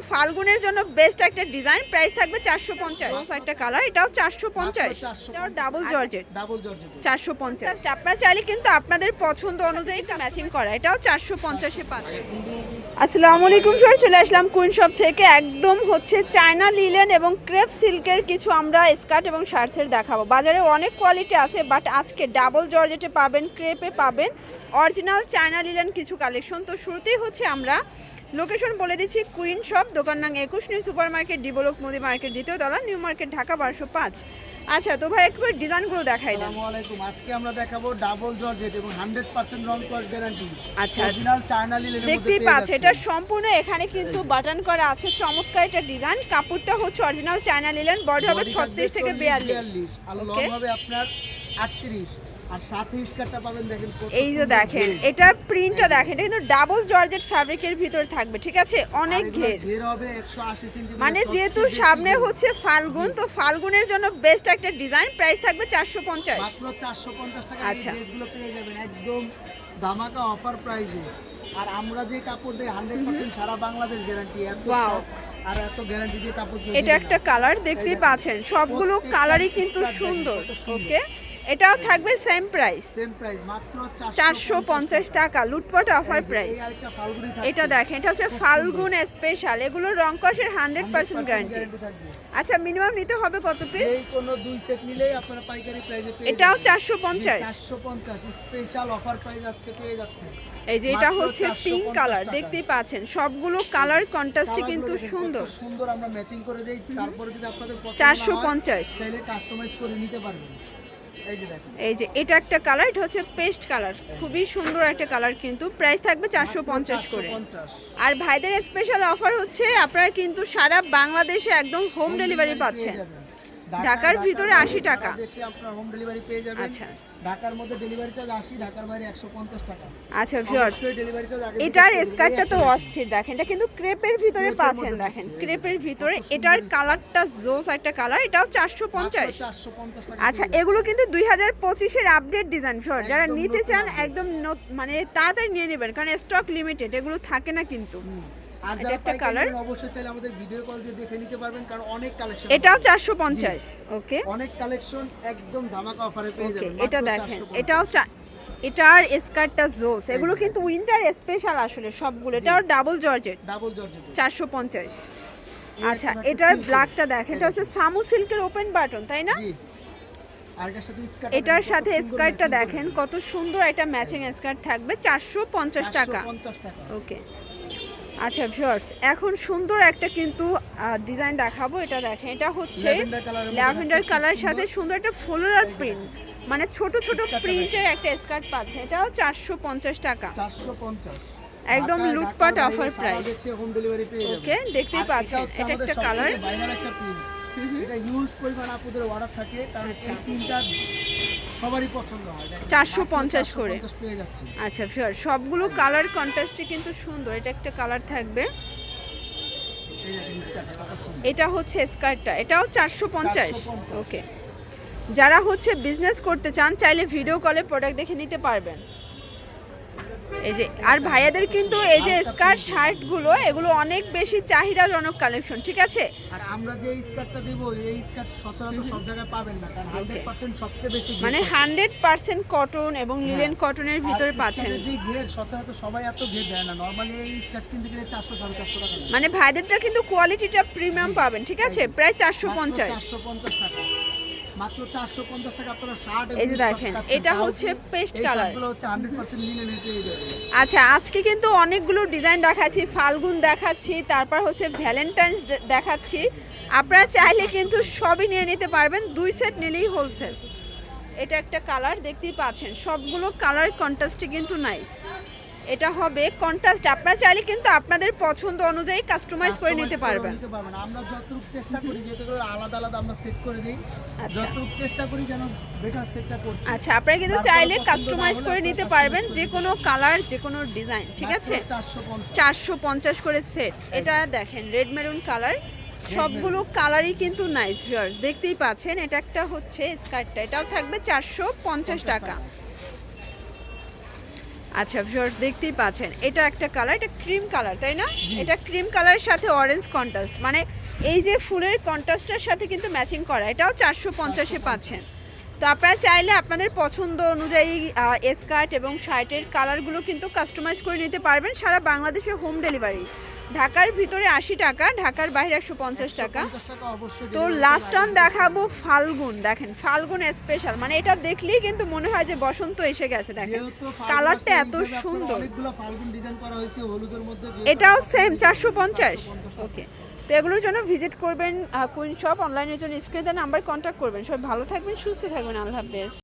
ফাল্গুনের জন্য বেস্ট একটা design, price থাকবে 450। একটা কালার, এটাও 450, এটাও ডাবল জর্জেট 450। আপনারা চাইলে কিন্তু আপনাদের পছন্দ অনুযায়ী ম্যাচিং করা, এটাও 450-এ পাচ্ছেন। আসসালামু আলাইকুম স্যার, চলে আসলাম কুইন শপ থেকে। একদম হচ্ছে চায়না লিলেন এবং ক্রেপ সিল্কের কিছু আমরা স্কার্ট এবং শার্টসের দেখাবো। বাজারে অনেক কোয়ালিটি আছে, বাট আজকে ডাবল জর্জেটে পাবেন, ক্রেপে পাবেন, অরিজিনাল চায়না লিলেন কিছু কালেকশন। তো শুরুতেই হচ্ছে আমরা লোকেশন বলে দিচ্ছি, কুইন শপ, দোকান নং 21, নিউ সুপার মার্কেট, ডিবলক মুদি মার্কেট, দ্বিতীয় তলা, নিউ মার্কেট, ঢাকা 1205। আচ্ছা, তো ভাই একবার ডিজাইনগুলো দেখাই দেন। আসসালামু আলাইকুম। আজকে আমরা দেখাবো ডাবল জর্জেট এবং 100% রং কস গ্যারান্টি। আচ্ছা, অরিজিনাল চায়না লিলেনের মধ্যে দেখতেই পাচ্ছেন, এটা সম্পূর্ণ এখানে কিন্তু বাটন করা আছে, চমৎকার একটা ডিজাইন। কাপড়টা হচ্ছে অরিজিনাল চায়না লিলেন, বডি হবে 36 থেকে 42, আর লং হবে আপনার 38, আর সাথে স্কার্টটা পাবেন দেখেন। এই যে দেখেন, এটার প্রিন্টটা দেখেন, এটা কিন্তু ডাবল জর্জেট ফ্যাব্রিকের ভিতর থাকবে, ঠিক আছে? অনেক ঘের হবে 180 সেমি, মানে যেহেতু সামনে হচ্ছে ফাল্গুন, তো ফাল্গুনের জন্য বেস্ট একটা ডিজাইন, প্রাইস থাকবে 450, মাত্র 450 টাকা। আচ্ছা, এই ড্রেসগুলো পেয়ে যাবেন একদম ধামাকা অফার প্রাইসে। আর আমরা যে কাপড় দেই 100% সারা বাংলাদেশ গ্যারান্টি। এত আর এত গ্যারান্টি দিয়ে কাপড়। এটা একটা কালার দেখতেই পাচ্ছেন, সবগুলো কালারই কিন্তু সুন্দর। ওকে, এটাও থাকবে সেম প্রাইস মাত্র 450 টাকা, লুটপাট অফার প্রাইস। এটা দেখেন, এটা হচ্ছে ফাল্গুন স্পেশাল, এগুলো রং কষের 100% গ্যারান্টি। আচ্ছা, মিনিমাম নিতে হবে কত পিস? এই কোন দুই সেট নিলেই আপনারা পাইকারি প্রাইসে পেয়ে যাবেন। এটাও 450 স্পেশাল অফার প্রাইস আজকে পেয়ে যাচ্ছেন। এই যে এটা হচ্ছে পিঙ্ক কালার, দেখতেই পাচ্ছেন, সবগুলো কালার কন্ট্রাস্টে কিন্তু সুন্দর সুন্দর। আমরা ম্যাচিং করে দেই, তারপরে যদি আপনাদের পছন্দ 450 চাইলে কাস্টমাইজ করে নিতে পারবেন। এই যে এটা একটা কালার, এটা হচ্ছে পেস্ট কালার, খুবই সুন্দর একটা কালার, কিন্তু প্রাইস থাকবে 450 করে। আর ভাইদের স্পেশাল অফার হচ্ছে আপনারা কিন্তু সারা বাংলাদেশে একদম হোম ডেলিভারি পাচ্ছেন। ঢাকার ভিতরে 80 টাকা, আপনারা হোম ডেলিভারি পেয়ে যাবেন। আচ্ছা, ঢাকার মধ্যে ডেলিভারি চার্জ 80, ঢাকার বাইরে 150 টাকা। আচ্ছা ভিউয়ার্স, এটার স্কার্টটা তো অস্থির, দেখেন, এটা কিন্তু ক্রেপের ভিতরে পাচ্ছেন, দেখেন ক্রেপের ভিতরে। এটার কালারটা জোস একটা কালার, এটাও 450 টাকা। আচ্ছা, এগুলো কিন্তু 2025-এর আপডেট ডিজাইন। ফর যারা নিতে চান একদম মানে তাড়াতাড়ি নিয়ে নেবেন, কারণ স্টক লিমিটেড, এগুলো থাকে না কিন্তু। আর যারা একটা কালার অবশ্যই চাইলে আমাদের ভিডিও কল দিয়ে দেখে নিতে পারবেন, কারণ অনেক কালেকশন। এটাও 450। ওকে, অনেক কালেকশন একদম ধামাকা অফারে পেয়ে যাবেন। এটা দেখেন, এটাও এটার স্কার্টটা জোস, এগুলো কিন্তু উইন্টার স্পেশাল আসলে সবগুলো। এটাও ডাবল জর্জেট 450। আচ্ছা, এটার ব্ল্যাকটা দেখেন, এটা হচ্ছে সামু সিল্কের ওপেন বাটন, তাই না? এটার সাথে স্কার্টটা দেখেন, কত সুন্দর একটা ম্যাচিং স্কার্ট থাকবে, 450 টাকা। ওকে, আচ্ছা ভিউয়ার্স, এখন সুন্দর একটা কিন্তু ডিজাইন দেখাবো। এটা দেখেন, এটা হচ্ছে ল্যাভেন্ডার কালারের সাথে সুন্দর একটা ফ্লোরাল প্রিন্ট, মানে ছোট ছোট প্রিন্টের একটা স্কার্ট পাচ্ছে, এটাও 450 টাকা। 450 একদম লুটপাট অফার প্রাইস। হোম ডেলিভারি পেয়ে যাবেন। ওকে, দেখতেই পাচ্ছেন, এটা একটা কালার, একটা প্রিন্ট। এটা হিউজ পরিমাণ আপুদের অর্ডার থাকে, কারণ এই প্রিন্টটা সবারই পছন্দ হয়। 450 করে পেয়ে যাচ্ছে। আচ্ছা ভিউয়ার, সবগুলো কালার কন্ট্রাস্টে কিন্তু সুন্দর। এটা একটা কালার থাকবে, এটা হচ্ছে স্কার্টটা, এটাও 450। ওকে, যারা হচ্ছে বিজনেস করতে চান চাইলে ভিডিও কলে প্রোডাক্ট দেখে নিতে পারবেন। এই যে, আর ভাইয়াদের কিন্তু এই যে স্কার্ট শার্টগুলো, এগুলো অনেক বেশি চাহিদাজনক কালেকশন, ঠিক আছে? আর আমরা যে স্কার্টটা দেব, এই স্কার্ট সচরাচর সব জায়গায় পাবেন না, কারণ 100% সবচেয়ে বেশি, মানে 100% কটন এবং লিলেন কটনের ভিতরে পাচ্ছেন। যে ঘের সচরাচর সবাই এত ঘের দেয় না, নরমালি এই স্কার্ট কিনতে গেলে 400-450 টাকা। মানে ভাইদেরটা কিন্তু কোয়ালিটিটা প্রিমিয়াম পাবেন, ঠিক আছে? প্রায় 450 টাকা, মাত্র 450 টাকা। আপনারা শার্ট, এই যে দেখেন, এটা হচ্ছে পেস্ট কালার, এগুলো হচ্ছে 100% লিনেন পেয়ে যাবেন। আচ্ছা, আজকে কিন্তু অনেকগুলো ডিজাইন দেখাচ্ছি, ফাল্গুন দেখাচ্ছি, তারপর হচ্ছে ভ্যালেন্টাইন্স দেখাচ্ছি। আপনারা চাইলে কিন্তু সবই নিয়ে নিতে পারবেন, 2 সেট নিলেই হোলসেল। এটা একটা কালার, দেখতেই পাচ্ছেন, সবগুলো কালার কন্ট্রাস্টে কিন্তু নাইস। এটা হবে কন্ট্রাস্ট, আপনারা চাইলে কিন্তু আপনাদের পছন্দ অনুযায়ী কাস্টমাইজ করে নিতে পারবেন। আমরা যতটুকু চেষ্টা করি, যেহেতু আলাদা আলাদা আমরা সেট করে দিই, যতটুকু চেষ্টা করি যেন বেটার সেটটা করতে। আচ্ছা, আপনারা কিন্তু চাইলে কাস্টমাইজ করে নিতে পারবেন, যে কোনো কালার, যে কোনো ডিজাইন, ঠিক আছে? 450 করে সেট। এটা দেখেন, রেড মেরুন কালার, সবগুলো কালারই কিন্তু নাইস ভিউয়ার্স, দেখতেই পাচ্ছেন। এটা একটা হচ্ছে স্কার্টটা, এটাও থাকবে 450 টাকা। আচ্ছা ভিউয়ার্স দেখতেই পাচ্ছেন এটা একটা কালার, এটা ক্রিম কালার তাই না? এটা ক্রিম কালারের সাথে অরেঞ্জ কন্ট্রাস্ট, মানে এই যে ফুলের কন্ট্রাস্টের সাথে কিন্তু ম্যাচিং করা, এটাও 450-এ পাচ্ছেন। তো আপনারা চাইলে আপনাদের পছন্দ অনুযায়ী স্কার্ট এবং শার্টের কালারগুলো কিন্তু কাস্টমাইজ করে নিতে পারবেন। সারা বাংলাদেশে হোম ডেলিভারি, ঢাকার ভিতরে 80 টাকা, ঢাকার বাইরে 150 টাকা। 50 টাকা অবশ্যই তো delivery লাস্ট অন লাগবে। দেখাবো ফাল্গুন, দেখেন ফাল্গুন স্পেশাল, মানে এটা দেখলেই কিন্তু মনে হয় যে বসন্ত এসে গেছে। দেখেন যেহেতু ফাল্গুন কালারটা মাসে এত হিসেবে আপনার সুন্দর, অনেকগুলো ফাল্গুন ডিজাইন করা হয়েছে হলুদের মধ্যে, যেহেতু এটাও আপনার সেম 450 450। ওকে, তো এগুলোর জন্য ভিজিট করবেন কুইন শপ, অনলাইনের জন্য স্ক্রিনে নাম্বার কন্ট্যাক্ট করবেন। সবাই ভালো থাকবেন, সুস্থ থাকবেন, আল্লাহ হাফেজ।